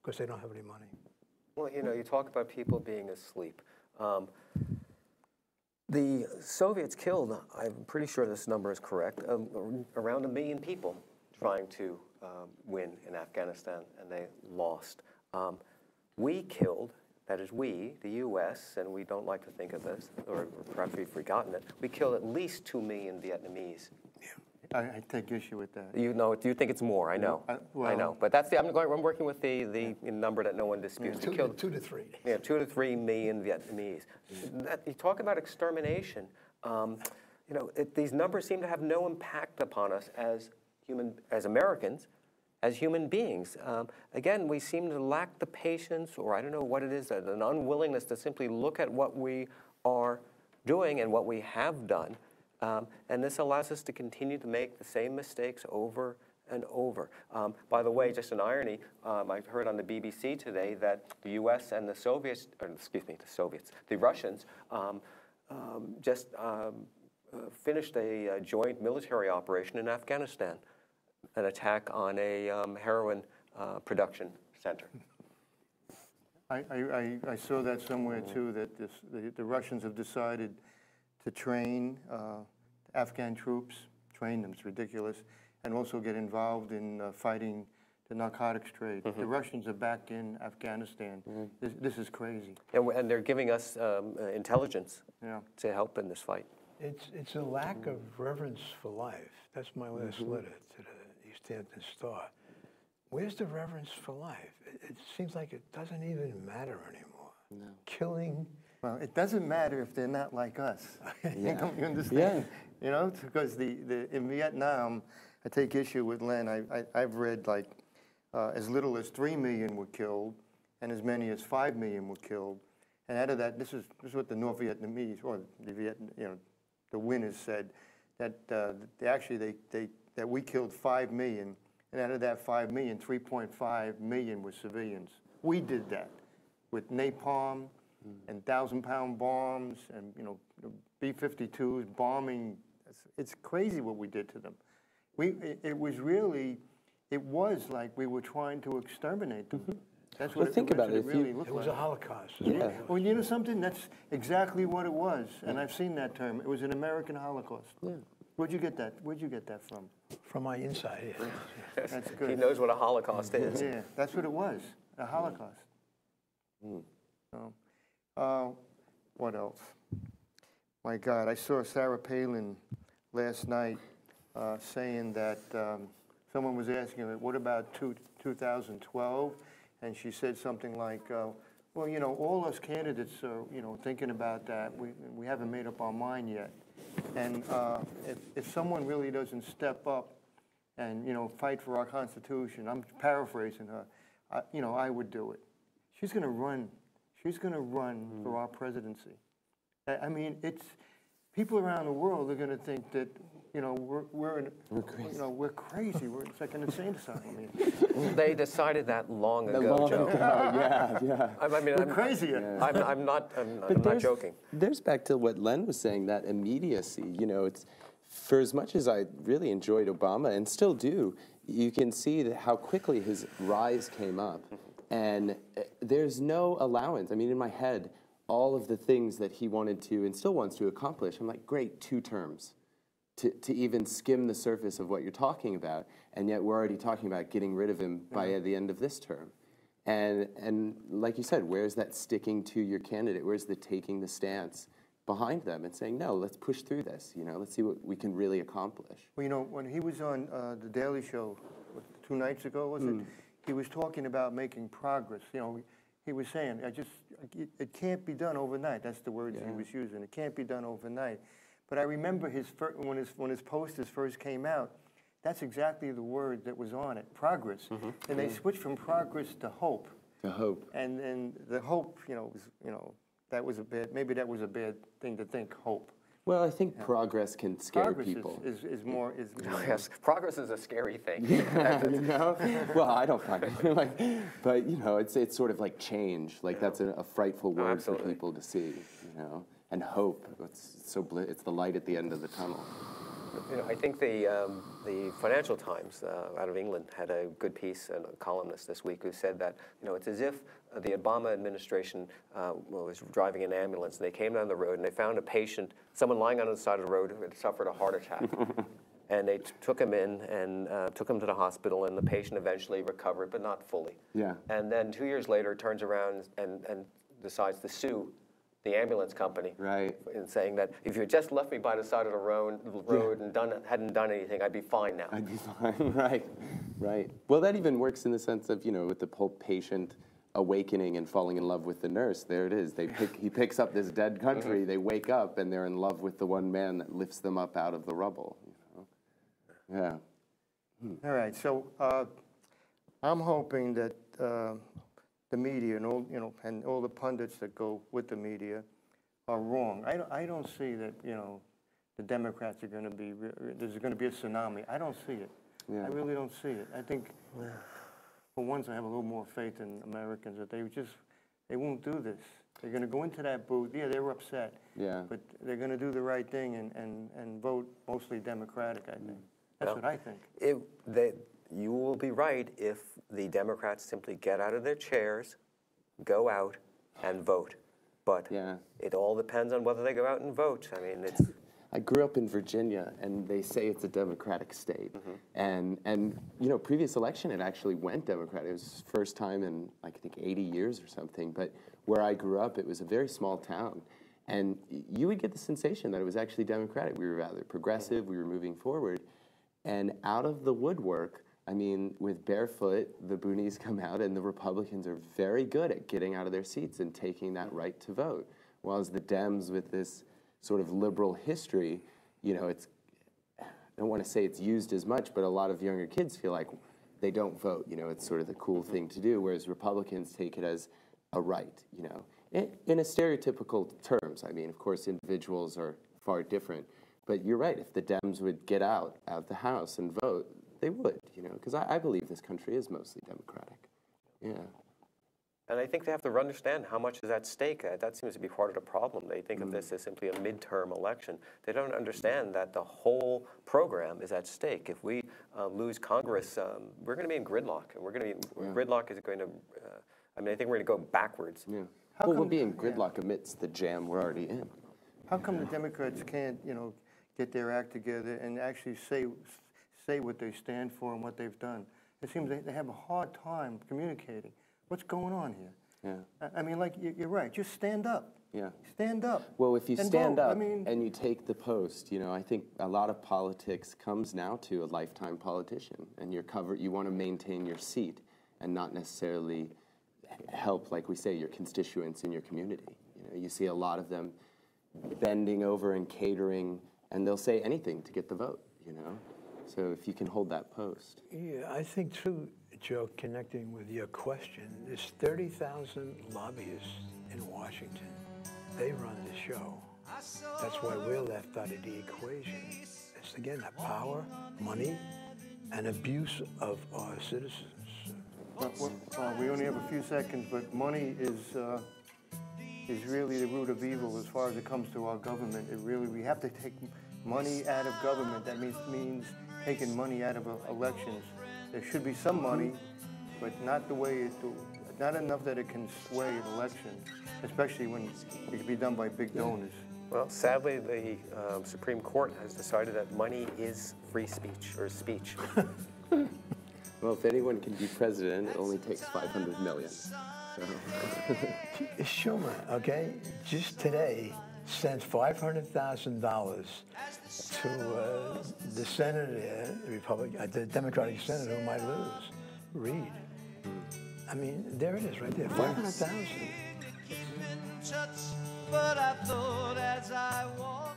because they don't have any money. Well, you know, you talk about people being asleep. The Soviets killed, I'm pretty sure this number is correct, around 1 million people trying to win in Afghanistan, and they lost. We killed, that is we, the U.S., and we don't like to think of this, or perhaps we've forgotten it, we killed at least 2 million Vietnamese. I take issue with that. You know, do you think it's more? I know. Well, I know. But that's the, I'm working with the number that no one disputes. Yeah, we killed 2 to 3. Yeah, 2 to 3 million Vietnamese. You talk about extermination. You know, these numbers seem to have no impact upon us as Americans, as human beings. Again, we seem to lack the patience, or I don't know what it is, an unwillingness to simply look at what we are doing and what we have done. And this allows us to continue to make the same mistakes over and over. By the way, just an irony, I heard on the BBC today that the U.S. and the Soviets, or excuse me, the Russians, just finished a joint military operation in Afghanistan, an attack on a heroin production center. I saw that somewhere too, that the Russians have decided to train Afghan troops, train them, it's ridiculous, and also get involved in fighting the narcotics trade. The Russians are back in Afghanistan. This is crazy. And they're giving us intelligence to help in this fight. It's a lack of reverence for life. That's my last letter to the East Hampton Star. Where's the reverence for life? It seems like it doesn't even matter anymore. No. Killing. Well, it doesn't matter if they're not like us. You understand? You know, because in Vietnam, I take issue with Len. I've read like as little as 3 million were killed, and as many as 5 million were killed. And out of that, this is what the North Vietnamese or the winners said, that that we killed 5 million, and out of that 5 million, 3.5 million were civilians. We did that with napalm and 1,000-pound bombs and B-52s bombing. It's crazy what we did to them. It was like we were trying to exterminate them. That's what think about it. Really looked it was like. a Holocaust. Yeah. Well, you know something? That's exactly what it was, and I've seen that term. It was an American Holocaust. Yeah. Where'd you get that? Where'd you get that from? From my inside. Yeah. That's good. He knows what a Holocaust is. Yeah, that's what it was. A Holocaust. So, what else? My God, I saw Sarah Palin last night saying that someone was asking her, what about 2012? And she said something like, well, you know, all us candidates are, thinking about that. We haven't made up our mind yet. And if someone really doesn't step up and, fight for our Constitution, I'm paraphrasing her, I would do it. She's going to run. She's going to run for our presidency. I mean, people around the world are going to think that, we're crazy. It's like an insane asylum. They decided that long ago, Joe. Yeah. We're crazy. Yeah. I'm not joking. There's back to what Len was saying, that immediacy. It's for as much as I really enjoyed Obama and still do, you can see how quickly his rise came up, and there's no allowance. I mean, in my head, all of the things that he wanted to and still wants to accomplish, I'm like, great, 2 terms. To even skim the surface of what you're talking about, and yet we're already talking about getting rid of him by the end of this term. And like you said, where's that sticking to your candidate? Where's the taking the stance behind them and saying, no, let's push through this, let's see what we can really accomplish. Well, when he was on the Daily Show 2 nights ago, was it? He was talking about making progress. He was saying, it can't be done overnight. That's the words he was using. It can't be done overnight. But I remember when his posters first came out, that's exactly the word that was on it, progress. And they switched from progress to hope. To hope. And the hope, that was maybe that was a bad thing to think, hope. Well, I think progress can scare people. Is more. Yes, progress is a scary thing. Well, I don't find it. But it's sort of like change. Like that's a frightful word for people to see. And hope. It's the light at the end of the tunnel. You know, I think the Financial Times out of England had a good piece, and a columnist this week who said that, you know, it's as if the Obama administration was driving an ambulance, and they came down the road and they found a patient, someone lying on the side of the road who had suffered a heart attack. And they took him in and took him to the hospital, and the patient eventually recovered, but not fully. Yeah. And then 2 years later, turns around and decides to sue the ambulance company, Right. in saying that if you had just left me by the side of the road and hadn't done anything, I'd be fine now. I'd be fine. Right, right. Well, that even works in the sense of, you know, with the whole patient awakening and falling in love with the nurse. There it is. He picks up this dead country. They wake up and they're in love with the one man that lifts them up out of the rubble. You know? Yeah. All right, so I'm hoping that the media and all, you know, and all the pundits that go with the media are wrong. I don't see that, you know, the Democrats are going to be, there's going to be a tsunami. I don't see it. Yeah. I really don't see it. I think, for once, I have a little more faith in Americans that they won't do this. They're going to go into that booth. Yeah, they were upset. Yeah. But they're going to do the right thing and vote mostly Democratic, I think. That's what I think. You will be right if the Democrats simply get out of their chairs, go out, and vote. But Yeah. it all depends on whether they go out and vote. I mean, I grew up in Virginia, and they say it's a Democratic state. And you know, previous election, it actually went Democratic. It was the first time in, like, I think 80 years or something. But where I grew up, it was a very small town. And you would get the sensation that it was actually Democratic. We were rather progressive. We were moving forward. And out of the woodwork, I mean, with barefoot, the boonies come out, and the Republicans are very good at getting out of their seats and taking that right to vote. Whereas the Dems, with this sort of liberal history, you know, I don't want to say it's used as much, but a lot of younger kids feel like they don't vote. You know, it's sort of the cool thing to do, whereas Republicans take it as a right, you know, in a stereotypical terms. I mean, of course, individuals are far different. But you're right, if the Dems would get out the House and vote, they would, you know, because I believe this country is mostly Democratic. Yeah. and I think they have to understand how much is at stake. That seems to be part of the problem. They think of this as simply a midterm election. They don't understand that the whole program is at stake. If we lose Congress, we're going to be in gridlock. And we're going to be, gridlock is going to, I mean, I think we're going to go backwards. Yeah. Well, we'll be in gridlock amidst the jam we're already in. How come the Democrats can't, you know, get their act together and actually say what they stand for and what they've done? It seems they have a hard time communicating. What's going on here? Yeah. I mean, like, you're right. Just stand up. Yeah. Stand up. Well, if you and stand vote. up I mean, and you take the post, you know, I think a lot of politics comes now to a lifetime politician, and you want to maintain your seat and not necessarily help, like we say, your constituents in your community. You know, you see a lot of them bending over and catering, and they'll say anything to get the vote, you know? So if you can hold that post. Yeah, I think too, Joe, connecting with your question, there's 30,000 lobbyists in Washington. They run the show. That's why we're left out of the equation. It's again the power, money, and abuse of our citizens. well, we only have a few seconds, but money is really the root of evil as far as it comes to our government. We have to take money out of government. That means taking money out of elections. There should be some money, but not the way not enough that it can sway an election, especially when it can be done by big donors. Well, sadly, the Supreme Court has decided that money is free speech, or speech. Well, if anyone can be president, it only takes 500 million. So. Schumer, okay, just today sent $500,000 to the senator, the Democratic senator who might lose, Reid. I mean, there it is right there, 500,000. But I thought as I walked